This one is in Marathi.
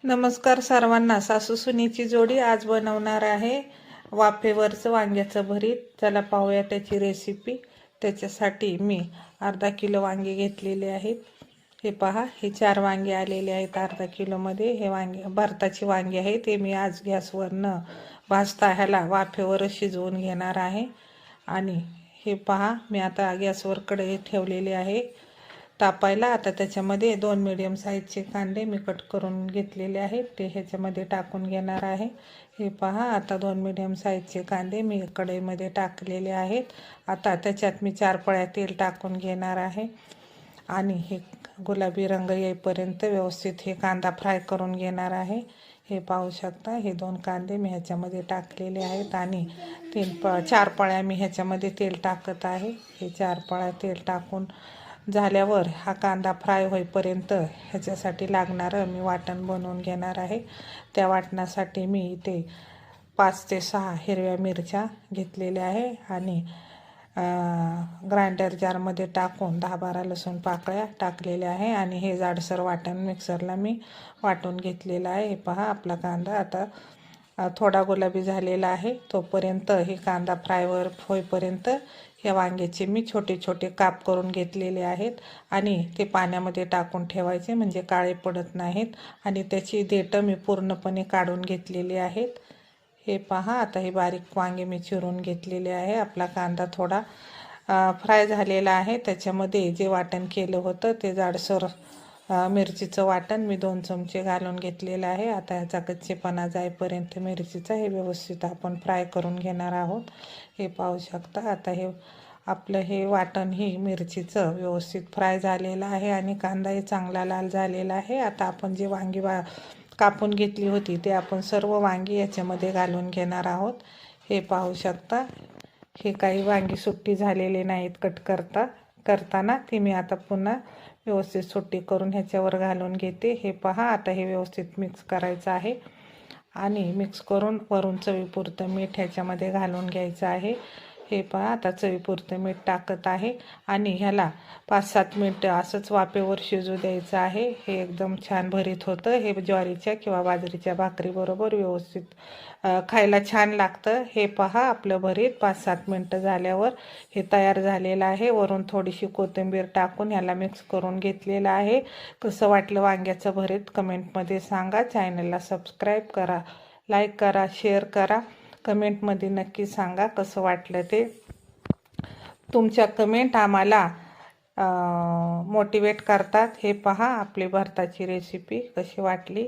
नमस्कार सर्वांना. सासू सुनेची जोडी आज बनवणार आहे वाफेवरचं वांग्याचं भरीत. चला पाहूया त्याची रेसिपी. त्याच्यासाठी मी अर्धा किलो वांगे घेतलेले आहेत. हे पहा, हे 4 वांगे आलेले आहेत अर्धा किलोमध्ये. हे वांगे भरताची वांगे आहेत. ते मी आज गॅसवर न भाजता ह्याला वाफेवरच शिजवून घेणार आहे. आणि हे पहा, मी आता गॅसवर कढई ठेवलेली आहे तापायला. आता त्याच्यामध्ये 2 मीडियम साईजचे कांदे मी कट करून घेतलेले आहेत, ते ह्याच्यामध्ये टाकून घेणार आहे. हे पहा, आता 2 मीडियम साईजचे कांदे मी कढईमध्ये टाकलेले आहेत. आता त्याच्यात मी 4 पळ्या तेल टाकून घेणार आहे आणि हे गुलाबी रंग येईपर्यंत व्यवस्थित हे कांदा फ्राय करून घेणार आहे. हे पाहू शकता, हे 2 कांदे मी ह्याच्यामध्ये टाकलेले आहेत आणि 4 पळ्या मी ह्याच्यामध्ये तेल टाकत आहे. हे 4 पळ्या तेल टाकून झाल्यावर हा कांदा फ्राय होईपर्यंत ह्याच्यासाठी लागणारं मी वाटण बनवून घेणार आहे. त्या वाटणासाठी मी इथे 5 ते 6 हिरव्या मिरच्या घेतलेल्या आहे आणि ग्राइंडर जारमध्ये टाकून 10-12 लसूण पाकळ्या टाकलेल्या आहे आणि हे जाडसर वाटण मिक्सरला मी वाटून घेतलेलं आहे. हे पहा, आपला कांदा आता थोडा गुलाबी झालेला आहे. तोपर्यंत हे कांदा फ्रायवर होईपर्यंत या वांग्याचे मी छोटे छोटे काप करून घेतलेले आहेत आणि ते पाण्यामध्ये टाकून ठेवायचे, म्हणजे काळे पडत नाहीत. आणि त्याची देठं मी पूर्णपणे काढून घेतलेली आहेत. हे पहा, आता हे बारीक वांगे मी चिरून घेतलेले आहे. आपला कांदा थोडा फ्राय झालेला आहे. त्याच्यामध्ये जे वाटण केलं होतं ते जाडसर मिरचीचं वाटण मी 2 चमचे घालून घेतलेलं आहे. आता ह्याचा कच्चेपणा जाईपर्यंत मिरचीचा हे व्यवस्थित आपण फ्राय करून घेणार आहोत. हे पाहू शकता, आता हे आपलं हे वाटण ही मिरचीचं व्यवस्थित फ्राय झालेलं आहे आणि कांदाही चांगला लाल झालेला आहे. आता आपण जे वांगी कापून घेतली होती ते आपण सर्व वांगी याच्यामध्ये घालून घेणार आहोत. हे पाहू शकता, हे काही वांगी सुट्टी झालेले नाहीत कट करताना. ती मी आता पुन्हा व्यवस्थित सुट्टी करून ह्याच्यावर घालून घेते. हे पहा, आता हे व्यवस्थित मिक्स करायचं आहे आणि मिक्स करून वरून चवीपुरतं मीठ ह्याच्यामध्ये घालून घ्यायचं आहे. हे पहा, आता चवीपुरतं मीठ टाकत आहे आणि ह्याला 5-7 मिनटं असंच वाफेवर शिजू द्यायचं आहे. हे एकदम छान भरीत होतं. हे ज्वारीच्या किंवा बाजरीच्या भाकरीबरोबर व्यवस्थित खायला छान लागतं. हे पहा, आपलं भरीत 5-7 मिनटं झाल्यावर हे तयार झालेलं आहे. वरून थोडीशी कोथिंबीर टाकून ह्याला मिक्स करून घेतलेलं आहे. कसं वाटलं वांग्याचं भरीत कमेंटमध्ये सांगा. चॅनलला सबस्क्राईब करा, लाईक करा, शेअर करा. कमेंटमध्ये नक्की सांगा कसं वाटलं ते. तुमच्या कमेंट आम्हाला मोटिवेट करतात. हे पहा, आपली भरताची रेसिपी कशी वाटली